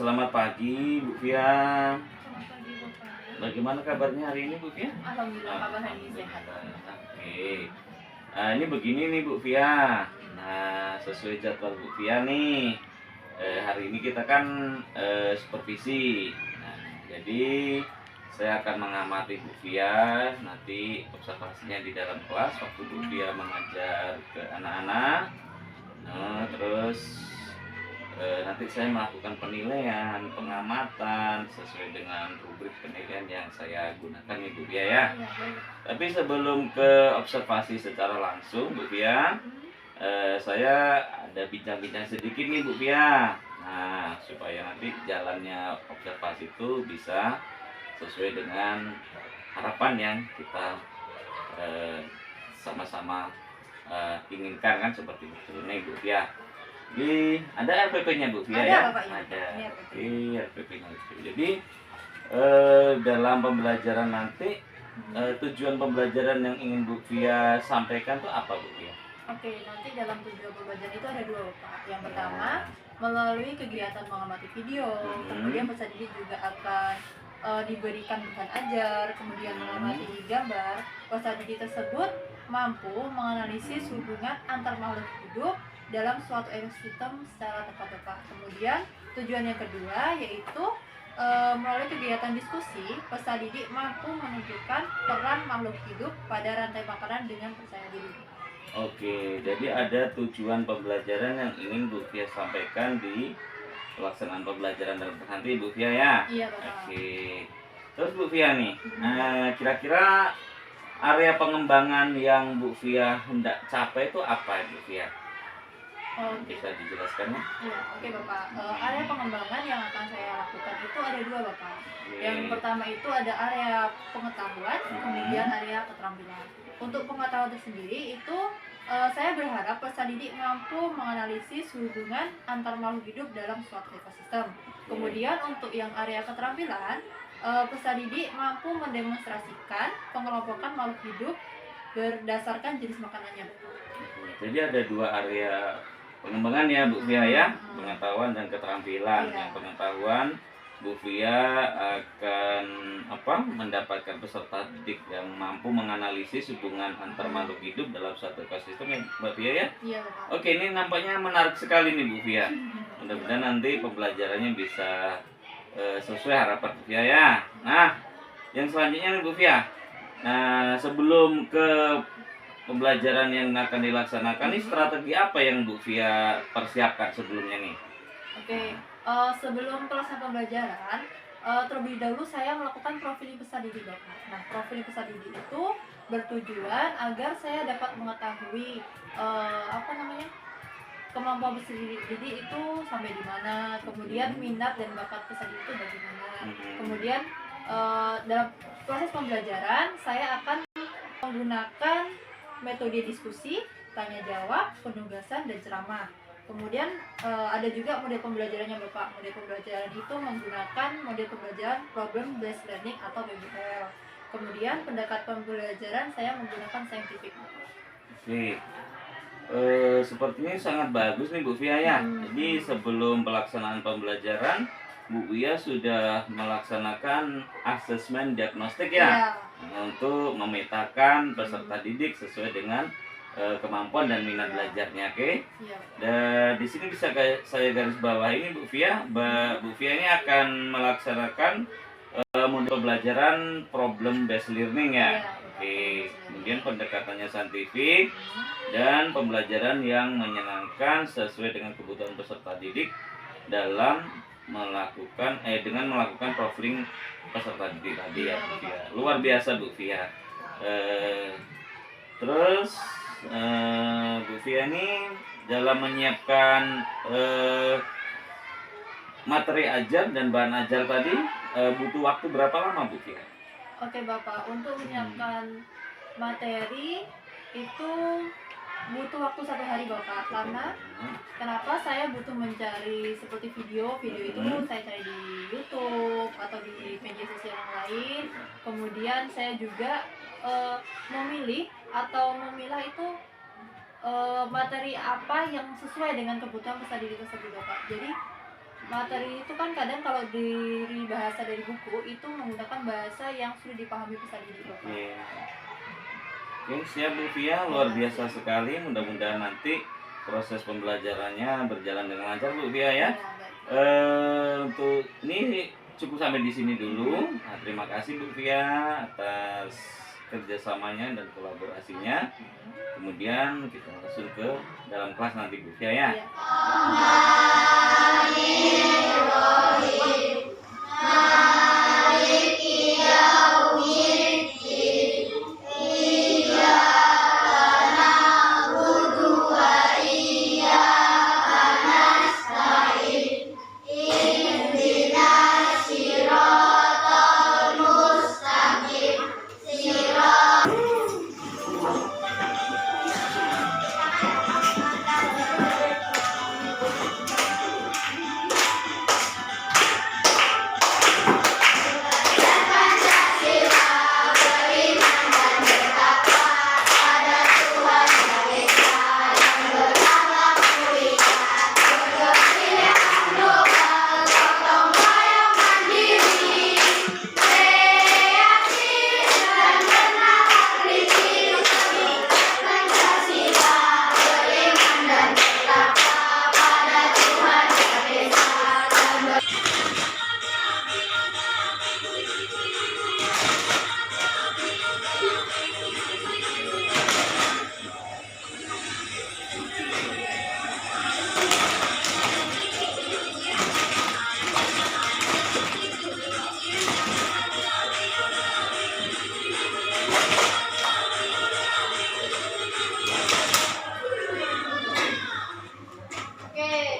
Selamat pagi Bu Fia. Selamat pagi, Bapak. Bagaimana kabarnya hari ini Bu Fia? Alhamdulillah kabar hari ini sehat. Oke. Nah, ini begini nih Bu Fia. Nah, sesuai jadwal Bu Fia nih. Hari ini kita kan supervisi. Nah, jadi saya akan mengamati Bu Fia nanti observasinya di dalam kelas waktu Bu Fia mengajar ke anak-anak. Nah, terus nanti saya melakukan penilaian, pengamatan sesuai dengan rubrik penilaian yang saya gunakan nih Bu Fia ya. Iya, baik. Tapi sebelum ke observasi secara langsung Bu Fia, saya ada bincang-bincang sedikit nih Bu Fia. Nah, supaya nanti jalannya observasi itu bisa sesuai dengan harapan yang kita eh, sama-sama inginkan kan seperti itu nih Bu Fia. Ada RPP-nya Bu Fia Ada, ya? Bapak, ini. Ada. Ini RPP. Oke, RPP-nya. Jadi dalam pembelajaran nanti tujuan pembelajaran yang ingin Bu Fia sampaikan tuh apa Bu Fia? Oke, nanti dalam tujuan pembelajaran itu ada dua, Bapak. Yang pertama, melalui kegiatan mengamati video, kemudian peserta didik juga akan diberikan bahan ajar, kemudian mengamati gambar. Peserta didik tersebut mampu menganalisis hubungan antar makhluk hidup dalam suatu ekosistem secara tepat, Bapak. Kemudian tujuan yang kedua yaitu melalui kegiatan diskusi, peserta didik mampu menunjukkan peran makhluk hidup pada rantai makanan dengan percaya diri. Oke, jadi ada tujuan pembelajaran yang ingin Bu Fia sampaikan di pelaksanaan pembelajaran dalam nanti Bu Fia ya? Iya, Bapak. Oke. Terus Bu Fia nih, kira-kira area pengembangan yang Bu Fia hendak capai itu apa Bu Fia? Oke. Bisa dijelaskan ya? Ya, oke Bapak. Area pengembangan yang akan saya lakukan itu ada dua, Bapak. Yang pertama itu ada area pengetahuan, kemudian area keterampilan. Untuk pengetahuan tersendiri itu saya berharap peserta didik mampu menganalisis hubungan antar makhluk hidup dalam suatu ekosistem. Kemudian untuk yang area keterampilan, peserta didik mampu mendemonstrasikan pengelompokan makhluk hidup berdasarkan jenis makanannya, Bapak. Jadi ada dua area pengembangan ya Bu Fia ya, pengetahuan dan keterampilan. Iya. Yang pengetahuan Bu Fia akan mendapatkan peserta didik yang mampu menganalisis hubungan antar makhluk hidup dalam suatu ekosistem ya Mbak Fia ya. Iya, Bapak. Oke, ini nampaknya menarik sekali nih Bu Fia. Mudah-mudahan nanti pembelajarannya bisa sesuai harapan Bu Fia ya. Nah, yang selanjutnya nih Bu Fia. Nah, sebelum ke pembelajaran yang akan dilaksanakan, ini strategi apa yang Bu Fia persiapkan sebelumnya nih? Oke, sebelum pelaksanaan pembelajaran, terlebih dahulu saya melakukan profiling peserta didik, Bapak. Nah, profiling peserta didik itu bertujuan agar saya dapat mengetahui kemampuan peserta didik itu sampai di mana, kemudian minat dan bakat peserta didik itu bagaimana. Kemudian dalam proses pembelajaran saya akan menggunakan metode diskusi, tanya jawab, penugasan, dan ceramah. Kemudian ada juga model pembelajarannya, Bapak. Model pembelajaran itu menggunakan model pembelajaran problem based learning atau PBL. Kemudian pendekatan pembelajaran saya menggunakan scientific. Oke. Sepertinya sangat bagus nih Bu Fia ya. Jadi sebelum pelaksanaan pembelajaran, Bu Fia sudah melaksanakan asesmen diagnostik ya, untuk memetakan peserta didik sesuai dengan kemampuan dan minat belajarnya, oke? Iya. Dan di sini bisa saya garis bawahi ini Bu Fia, Bu Fia ini akan melaksanakan model pembelajaran problem based learning ya. Oke, kemudian pendekatannya saintifik dan pembelajaran yang menyenangkan sesuai dengan kebutuhan peserta didik dalam dengan melakukan profiling peserta didik tadi ya Bu Fia. Luar biasa Bu Fia. Terus Bu Fia ini dalam menyiapkan materi ajar dan bahan ajar tadi butuh waktu berapa lama Bu Fia? Oke Bapak, untuk menyiapkan materi itu butuh waktu 1 hari Bapak. Karena kenapa saya butuh mencari seperti video itu saya cari di YouTube atau di media sosial yang lain. Kemudian saya juga memilih atau memilah itu materi apa yang sesuai dengan kebutuhan peserta didik tersebut, Bapak. Jadi materi itu kan kadang kalau dari bahasa dari buku itu menggunakan bahasa yang sudah dipahami peserta didik Bapak. Oke. Oke, siap Bu Via, luar biasa sekali. Mudah-mudahan nanti proses pembelajarannya berjalan dengan lancar Bu Via ya. Baik. Untuk ini cukup sampai di sini dulu. Nah, terima kasih Bu Via atas kerjasamanya dan kolaborasinya. Kemudian kita langsung ke dalam kelas nanti Bu Via ya. Iya.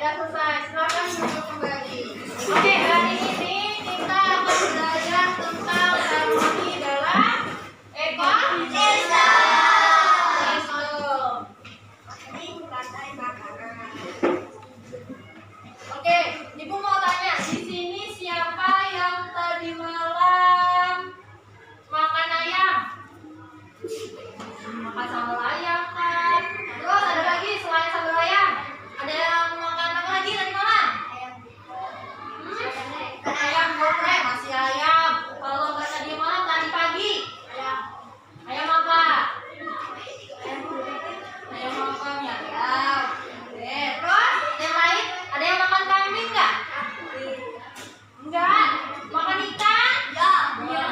Udah selesai, silakan duduk kembali. Oke, hari ini kita akan belajar tentang harmoni dalam ekosistem. Oke, Ibu mau tanya, di sini siapa yang tadi malam makan ayam? Makan sambal ayam kan? Terus ada lagi selain sambal ayam? Ada yang makan apa lagi tadi malam? Ayam geprek, masih ayam. Kalau nggak tadi malam, tadi pagi? Ayam apa? Ayam apa ya? Oke, terus yang lain? Ada yang makan kambing nggak? Enggak. Makan ikan? Ya. Ya.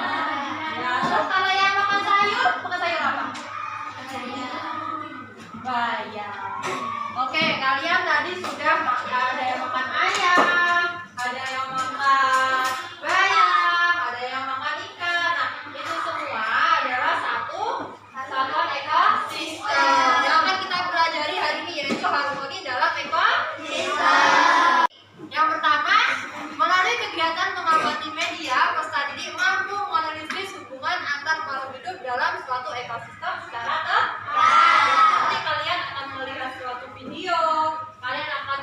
Terus kalau yang makan sayur apa? Bayam. Oke, kalian tadi sudah ada yang makan ayam, ada yang makan bayam, ada yang makan ikan. Nah, itu semua adalah satuan ekosistem yang akan kita pelajari hari ini, yaitu harmoni dalam ekosistem. Yang pertama, melalui kegiatan mengamati media, peserta didik mampu menganalisis hubungan antar makhluk hidup dalam suatu ekosistem secara tepat. Nanti kalian akan melihat suatu video, kalian akan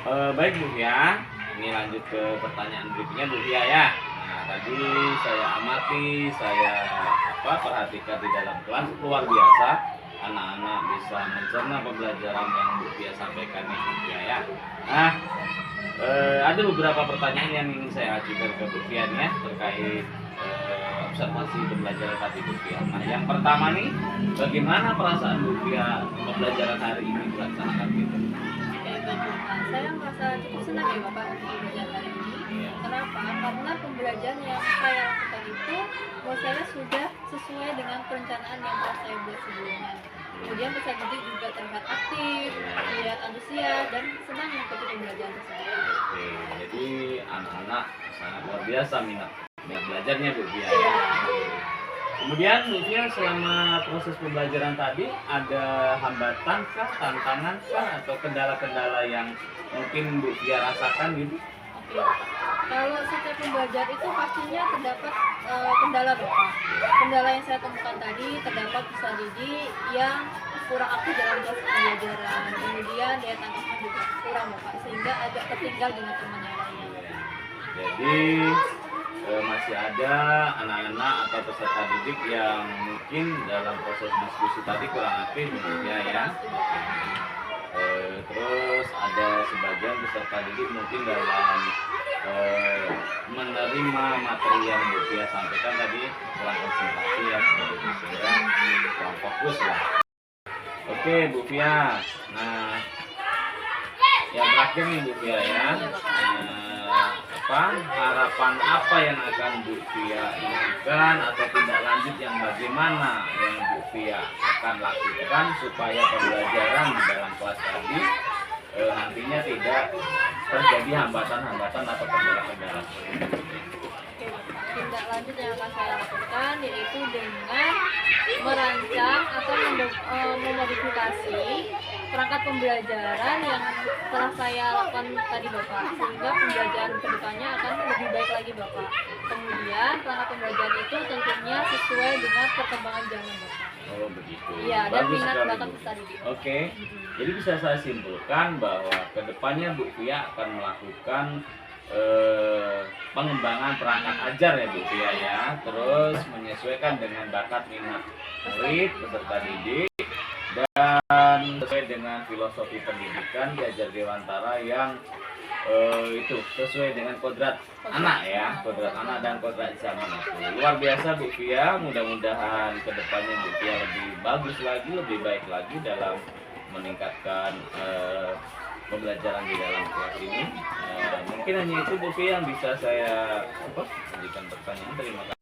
Baik Bu Fia, ini lanjut ke pertanyaan berikutnya Bu Fia ya. Nah, tadi saya amati, saya perhatikan di dalam kelas luar biasa, anak-anak bisa mencerna pembelajaran yang Bu Fia sampaikan nih Bu Fia ya. Nah, ada beberapa pertanyaan yang ingin saya ajukan ke Bu Fia nih ya terkait observasi pembelajaran tadi Bu Fia. Nah, yang pertama nih, bagaimana perasaan Bu Fia pembelajaran hari ini dilaksanakan gitu? Saya merasa cukup senang ya Bapak untuk pembelajaran hari ini. Kenapa? Karena pembelajaran yang saya lakukan itu menurut saya sudah sesuai dengan perencanaan yang telah saya buat sebelumnya. Kemudian peserta didik juga terlihat aktif, terlihat antusias dan senang mengikuti pembelajaran tersebut. Oke, jadi anak-anak sangat luar biasa minat belajarnya Bu Fia. Kemudian Bu Fia selama proses pembelajaran tadi ada hambatan kah, tantangan kah, atau kendala-kendala yang mungkin Bu Fia rasakan gitu? Oke. Kalau setiap pembelajaran itu pastinya terdapat kendala Bapak. Kendala yang saya temukan tadi terdapat peserta didik yang kurang aktif dalam proses pembelajaran. Kemudian daya tangkapnya juga kurang Bapak, sehingga agak tertinggal dengan teman yang lain. Jadi masih ada anak-anak atau peserta didik yang mungkin dalam proses diskusi tadi kurang aktif ya. Terus ada sebagian peserta didik mungkin dalam menerima materi yang Bu Fia sampaikan tadi kurang konsentrasi ya, sehingga kurang fokus lah. Oke Bu Fia, nah yang terakhir nih Bu Fia ya, harapan apa yang akan Bu Fia inginkan atau tindak lanjut yang bagaimana yang Bu Fia akan lakukan supaya pembelajaran di dalam kelas tadi nantinya tidak terjadi hambatan-hambatan atau kendala-kendala. Tindak lanjut yang akan saya lakukan yaitu dengan merancang atau memodifikasi perangkat pembelajaran yang telah saya lakukan tadi Bapak, sehingga pembelajaran kedepannya akan lebih baik lagi Bapak. Kemudian perangkat pembelajaran itu tentunya sesuai dengan perkembangan zaman Bapak. Oh begitu. Iya, dan Bagus minat sekali, bakat Bu. peserta didik. Oke, jadi bisa saya simpulkan bahwa kedepannya Bu Fia akan melakukan pengembangan perangkat ajar ya Bu Fia ya, terus menyesuaikan dengan bakat minat murid peserta didik dan sesuai dengan filosofi pendidikan diajar Dewantara yang itu sesuai dengan kodrat anak ya, kodrat anak dan kodrat zaman itu. Luar biasa Bu Fia, mudah-mudahan kedepannya Bu Fia lebih bagus lagi, lebih baik lagi dalam meningkatkan pembelajaran di dalam kelas ini. Mungkin hanya itu Bu Fia yang bisa saya berikan pertanyaan. Terima kasih.